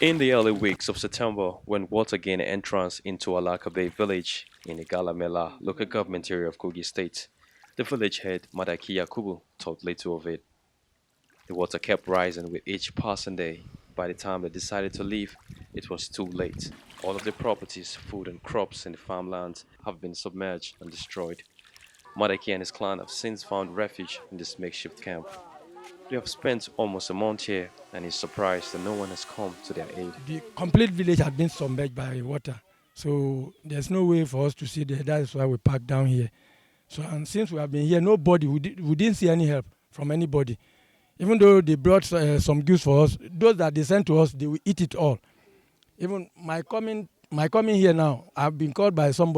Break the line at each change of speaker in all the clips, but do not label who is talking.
In the early weeks of September, when water gained entrance into Ala-Akabe village in Igalamela local government area of Kogi state, the village head Madaki Yakubu thought little of it. The water kept rising with each passing day. By the time they decided to leave, it was too late. All of the properties, food and crops in the farmlands have been submerged and destroyed. Madaki and his clan have since found refuge in this makeshift camp. They have spent almost a month here and he's surprised that no one has come to their aid.
The complete village had been submerged by water. So there's no way for us to see there. That is why we parked down here. So and since we have been here, nobody, we didn't see any help from anybody. Even though they brought some gifts for us, those that they sent to us, they will eat it all. Even my coming here now, I've been called by some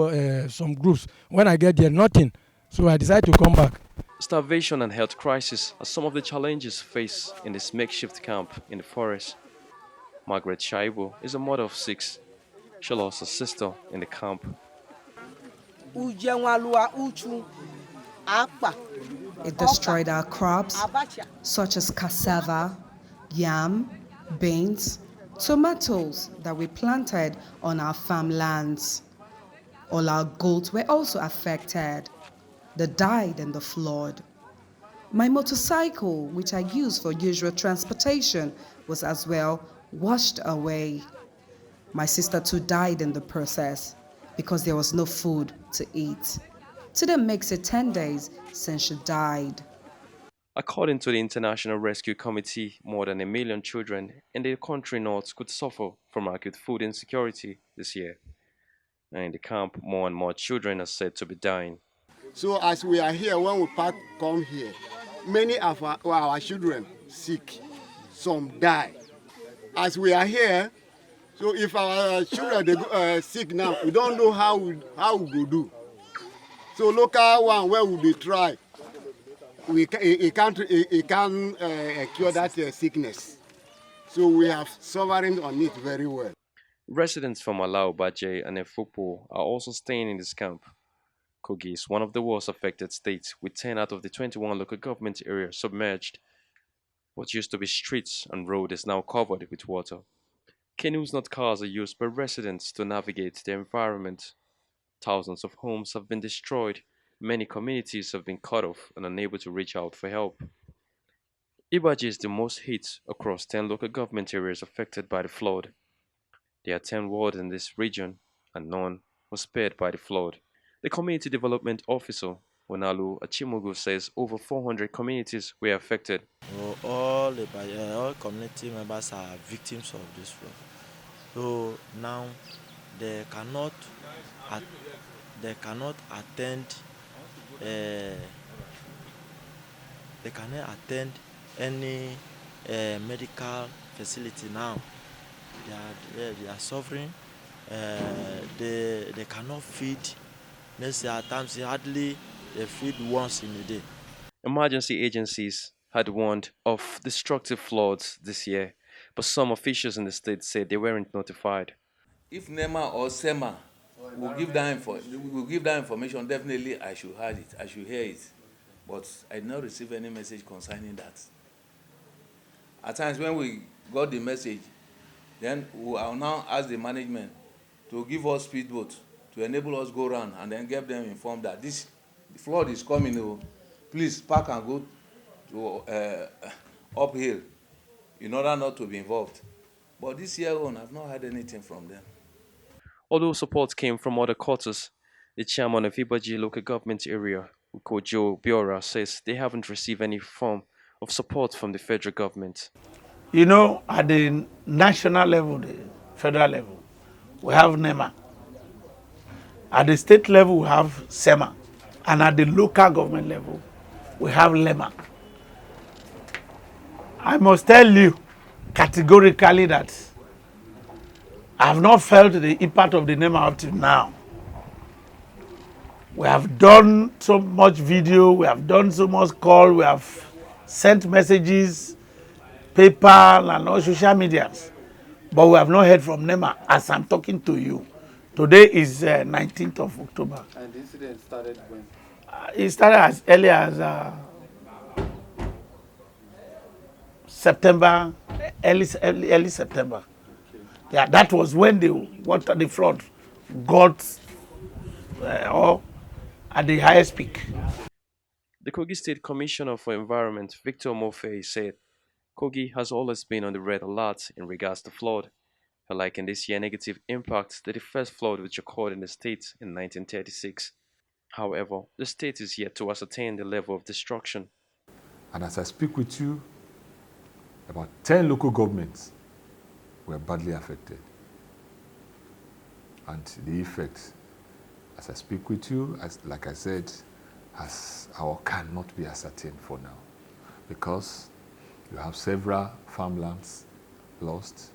groups. When I get there, nothing. So I decided to come back.
Starvation and health crisis are some of the challenges faced in this makeshift camp in the forest. Margaret Shaibu is a mother of six. She lost her sister in the camp.
It destroyed our crops, such as cassava, yam, beans, tomatoes that we planted on our farmlands. All our goats were also affected. They died in the flood. My motorcycle, which I use for usual transportation, was as well washed away. My sister too died in the process because there was no food to eat. Today makes it 10 days since she died.
According to the International Rescue Committee, more than 1 million children in the country north could suffer from acute food insecurity this year. And in the camp, more and more children are said to be dying.
So as we are here, when we come here, many of our children sick, some die. As we are here, so if our children they sick now, we don't know how we go do. So local one where we try, it can't cure that sickness. So we have suffering on it very well.
Residents from Ala-Akabe and Efupo are also staying in this camp. Kogi is one of the worst affected states, with 10 out of the 21 local government areas submerged. What used to be streets and road is now covered with water. Canoes, not cars, are used by residents to navigate their environment. Thousands of homes have been destroyed. Many communities have been cut off and unable to reach out for help. Ibaji is the most hit across 10 local government areas affected by the flood. There are 10 wards in this region, and none was spared by the flood. The Community Development Officer, Wonalu Achimogu, says over 400 communities were affected.
All community members are victims of this flood. So now they cannot attend any medical facility now. They are suffering. They cannot feed. At times hardly they feed once in a day.
Emergency agencies had warned of destructive floods this year, but some officials in the state said they weren't notified.
If NEMA or SEMA will give that information, definitely I should hear it. I should hear it. But I did not receive any message concerning that. At times when we got the message, then I'll now ask the management to give us speedboat to enable us go around and then get them informed that the flood is coming. Oh, please park and go to uphill in order not to be involved. But this year on, I've not heard anything from them.
Although support came from other quarters, the chairman of Ibaji local government area, Ukojo Biora, says they haven't received any form of support from the federal government.
You know, at the national level, the federal level, we have NEMA. At the state level, we have SEMA. And at the local government level, we have LEMA. I must tell you categorically that I have not felt the impact of the NEMA up to now. We have done so much video, we have done so much call, we have sent messages, PayPal and all social medias. But we have not heard from NEMA as I'm talking to you. Today is 19th of October.
And the incident started when?
It started as early as September early September. Yeah, that was when the flood got or at the highest peak.
The Kogi State Commissioner for Environment, Victor Mofe, said Kogi has always been on the red alert in regards to flood. He likened this year's negative impact to the first flood which occurred in the state in 1936. However, the state is yet to ascertain the level of destruction.
And as I speak with you, about 10 local governments were badly affected. And the effect, as I speak with you, like I said, cannot be ascertained for now. Because you have several farmlands lost,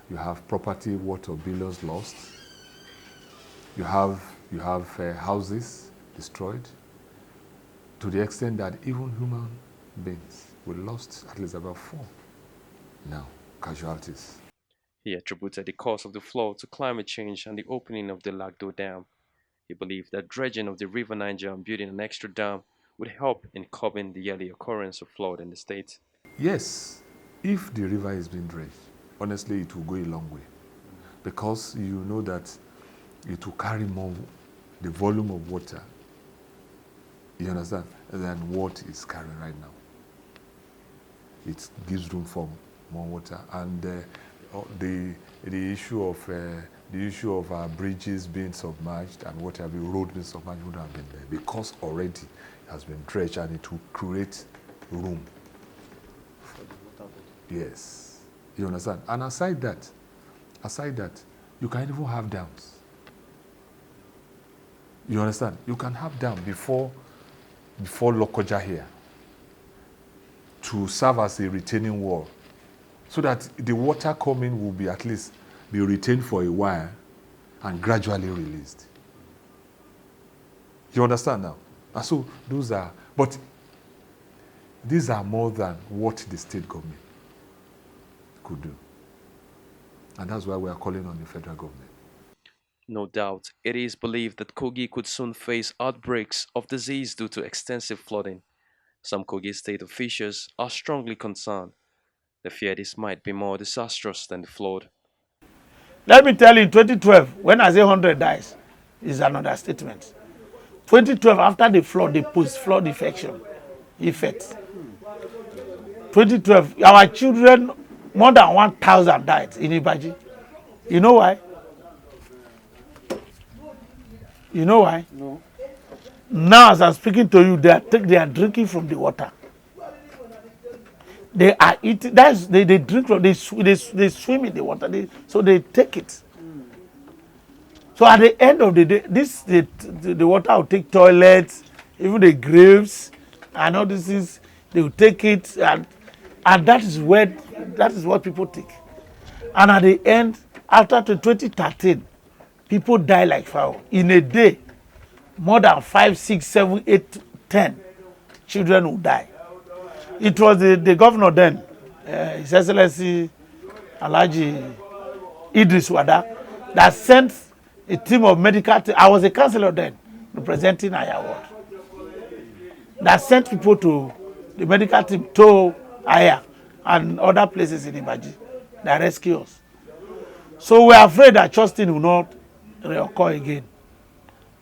you have property worth of billions lost, you have houses destroyed, to the extent that even human beings we lost at least about 4 now casualties.
He attributed the cause of the flood to climate change and the opening of the Lagdo Dam. He believed that dredging of the River Niger and building an extra dam would help in curbing the yearly occurrence of flood in the state.
Yes, if the river is being dredged, honestly, it will go a long way because you know that it will carry more, the volume of water, you understand, than what it's carrying right now. It gives room for more water, and the issue of bridges being submerged and what have you, road being submerged would have been there because already it has been dredged and it will create room. Yes, you understand. And aside that, you can even have dams. You understand? You can have dam before Lokoja here to serve as a retaining wall, so that the water coming will be at least be retained for a while and gradually released. You understand now? And so but these are more than what the state government could do. And that's why we are calling on the federal government.
No doubt, it is believed that Kogi could soon face outbreaks of disease due to extensive flooding. Some Kogi state officials are strongly concerned. They fear this might be more disastrous than the flood.
Let me tell you, in 2012, when I say 100 dies, is an understatement. 2012, after the flood, the post-flood effect. 2012, our children, more than 1,000 died in Ibaji. You know why? You know why? No. Now, as I'm speaking to you, they are drinking from the water. They are eating. They drink from. They swim in the water. So they take it. So at the end of the day, the water will take toilets, even the graves, and all these things. They will take it, and that is what people take. And at the end, after 2013, people die like fowl. In a day, more than 5, 6, 7, 8, 10 children will die. It was the governor then, His Excellency Alhaji Idris Wada, that sent a team of medical team. I was a councillor then, representing Aya Ward. That sent people to the medical team to Aya and other places in Ibaji that rescue us. So we are afraid that Justin will not reoccur again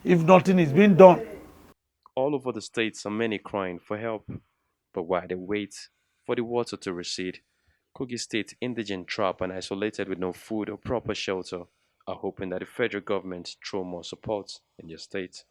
if nothing is being done.
All over the states are many crying for help, but while they wait for the water to recede, Kogi State indigent trapped and isolated with no food or proper shelter are hoping that the federal government throw more support in their state.